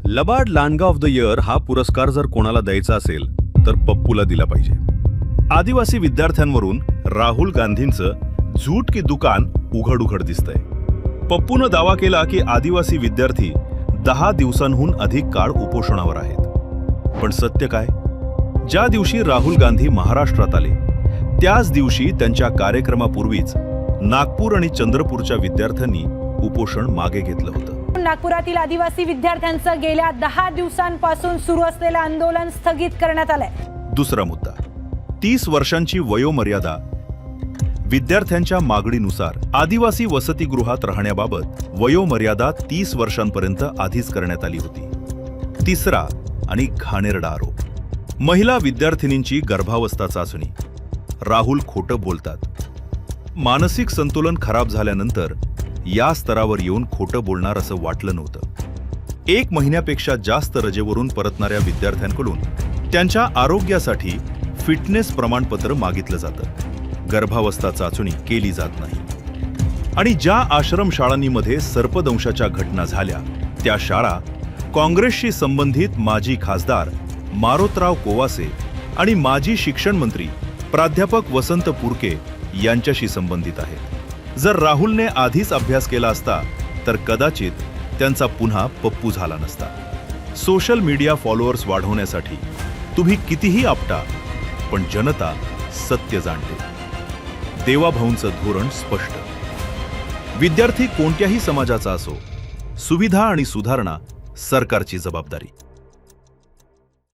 लबाड लांडगा of the year हा पुरस्कार जर कोणाला द्यायचा असेल तर पप्पूला दिला पाहिजे. आदिवासी विद्यार्थ्यांवरून राहुल गांधींचं झूट की दुकान उघड दिसतंय. पप्पूनं दावा केला की आदिवासी विद्यार्थी 10 दिवसांहून अधिक काळ उपोषणावर आहेत. पण सत्य काय? ज्या दिवशी राहुल गांधी महाराष्ट्रात आले त्याच दिवशी त्यांच्या कार्यक्रमापूर्वीच नागपूर आणि चंद्रपूरच्या विद्यार्थ्यांनी उपोषण मागे घेतलं होतं. नागपुरातील आदिवासी विद्यार्थ्यांचं गेल्या 10 दिवसांपासून सुरू असलेलं आंदोलन स्थगित करण्यात आलंय. दुसरा मुद्दा, 30 वर्षांची वयोमर्यादा. विद्यार्थ्यांच्या मागणीनुसार आदिवासी वसतिगृहात राहण्याबाबत वयोमर्यादा 30 वर्षांपर्यंत आधीच करण्यात आली होती. तिसरा आणि घाणेरडा आरोप, महिला विद्यार्थिनींची गर्भावस्था चाचणी. राहुल खोटं बोलतात. मानसिक संतुलन खराब झाल्यानंतर या स्तरावर येऊन खोटं बोलणार असं वाटलं नव्हतं. 1 महिन्यापेक्षा जास्त रजेवरून परतणाऱ्या विद्यार्थ्यांकडून त्यांच्या आरोग्यासाठी फिटनेस प्रमाणपत्र मागितलं जातं. गर्भावस्था चाचणी केली जात नाही. आणि ज्या आश्रमशाळांमध्ये सर्पदंशाच्या घटना झाल्या त्या शाळा काँग्रेसशी संबंधित माजी खासदार मारोतराव कोवासे आणि माजी शिक्षण मंत्री प्राध्यापक वसंत पुरके यांच्याशी संबंधित आहेत. जर राहुलने आधीच अभ्यास केला असता तर कदाचित त्यांचा पुन्हा पप्पू झाला नसता. सोशल मीडिया फॉलोअर्स वाढवण्यासाठी तुम्ही कितीही आपटा, पण जनता सत्य जाणते. देवाभाऊंचं धोरण स्पष्ट. विद्यार्थी कोणत्याही समाजाचा असो, सुविधा आणि सुधारणा सरकारची जबाबदारी.